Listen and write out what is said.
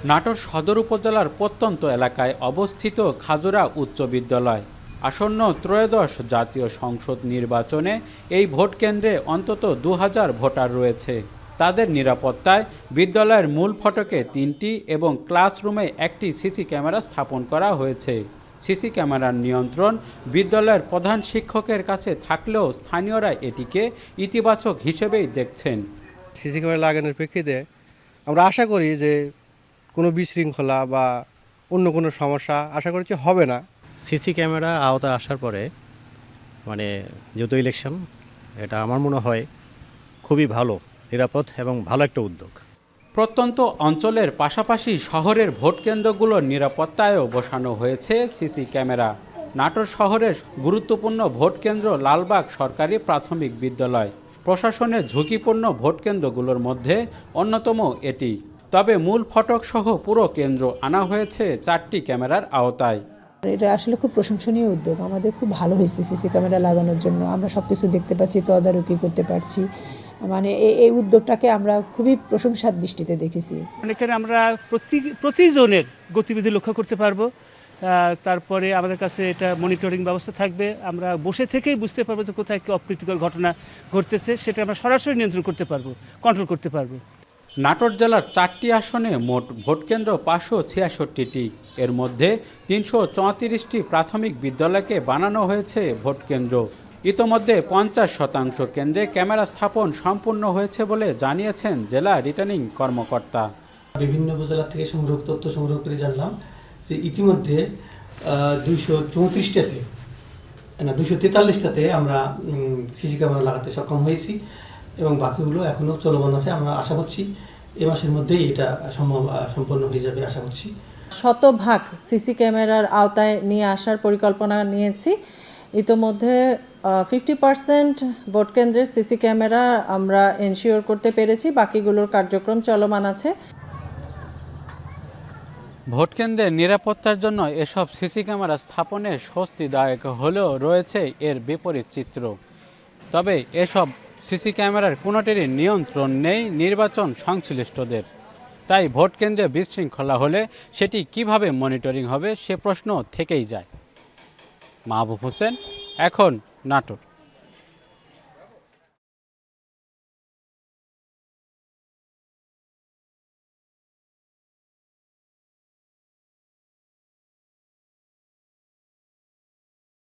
নাটোর সদর উপজেলার প্রত্যন্ত এলাকায় অবস্থিত খাজুরা উচ্চ বিদ্যালয়। আসন্ন ত্রয়োদশ জাতীয় সংসদ নির্বাচনে এই ভোট কেন্দ্রে অন্তত ২০০০ ভোটার রয়েছে। তাদের নিরাপত্তায় বিদ্যালয়ের মূল ফটকে ৩টি এবং ক্লাসরুমে একটি সিসি ক্যামেরা স্থাপন করা হয়েছে। সিসি ক্যামেরার নিয়ন্ত্রণ বিদ্যালয়ের প্রধান শিক্ষকের কাছে থাকলেও স্থানীয়রা এটিকে ইতিবাচক হিসেবেই দেখছেন। সিসি ক্যামেরা লাগানোর প্রেক্ষিতে আমরা আশা করি যে কোনো বিশৃঙ্খলা বা অন্য কোনো সমস্যা আশা করছি হবে না। সিসি ক্যামেরা আওতায় আসার পরে যেহেতু ইলেকশন, এটা আমার মনে হয় খুবই ভালো, নিরাপদ এবং ভালো একটা উদ্যোগ। প্রত্যন্ত অঞ্চলের পাশাপাশি শহরের ভোটকেন্দ্রগুলোর নিরাপত্তায়ও বসানো হয়েছে সিসি ক্যামেরা। নাটোর শহরের গুরুত্বপূর্ণ ভোটকেন্দ্র লালবাগ সরকারি প্রাথমিক বিদ্যালয় প্রশাসনের ঝুঁকিপূর্ণ ভোটকেন্দ্রগুলোর মধ্যে অন্যতম এটি। তবে মূল ফটক সহ পুরো কেন্দ্র আনা হয়েছে 4টি ক্যামেরার আওতায়। এটা আসলে খুব প্রশংসনীয় উদ্যোগ। আমাদের খুব ভালো হয়েছে সিসি ক্যামেরা লাগানোর জন্য। আমরা সবকিছু দেখতে পাচ্ছি, তদারকি করতে পারছি। এই উদ্যোগটাকে আমরা খুবই প্রশংসার দৃষ্টিতে দেখেছি। এখানে আমরা প্রতিজনের গতিবিধি লক্ষ্য করতে পারবো। তারপরে আমাদের কাছে এটা মনিটরিং ব্যবস্থা থাকবে। আমরা বসে থেকেই বুঝতে পারবো যে কোথায় কি অপ্রীতিকর ঘটনা ঘটতেছে, সেটা আমরা সরাসরি নিয়ন্ত্রণ করতে পারবো, কন্ট্রোল করতে পারবো। নাটোর জেলার 4টি আসনে মোট ভোটকেন্দ্র 566টি। এর মধ্যে 334টি প্রাথমিক বিদ্যালয়কে বানানো হয়েছে ভোটকেন্দ্র। ইতোমধ্যে 50% কেন্দ্রে ক্যামেরা স্থাপন সম্পূর্ণ হয়েছে বলে জানিয়েছেন জেলা রিটার্নিং কর্মকর্তা। বিভিন্ন উপজেলা থেকে তথ্য সংগ্রহ করে জানলাম যে ইতিমধ্যে 243টাতে আমরা সিসি ক্যামেরা লাগাতে সক্ষম হয়েছি এবং বাকিগুলো এখনও চলমান আছে। আমরা আশা করছি এ মাসের মধ্যেই এটা সম্পন্ন হয়ে যাবে আশা করছি। শতভাগ সিসি ক্যামেরার আওতায় নিয়ে আসার পরিকল্পনা নিয়েছি। ইতোমধ্যে 50% ভোট কেন্দ্রের সিসি ক্যামেরা আমরা এনশিওর করতে পেরেছি, বাকিগুলোর কার্যক্রম চলমান আছে। ভোটকেন্দ্রের নিরাপত্তার জন্য এসব সিসি ক্যামেরা স্থাপনে স্বস্তিদায়ক হলেও রয়েছে এর বিপরীত চিত্র। তবে এসব সিসি ক্যামেরার কোনোটিরই নিয়ন্ত্রণ নেই নির্বাচন সংশ্লিষ্টদের। তাই ভোটকেন্দ্রে বিশৃঙ্খলা হলে সেটি কিভাবে মনিটরিং হবে সে প্রশ্ন থেকেই যায়। মাহবুব হোসেন, এখন নাটোর।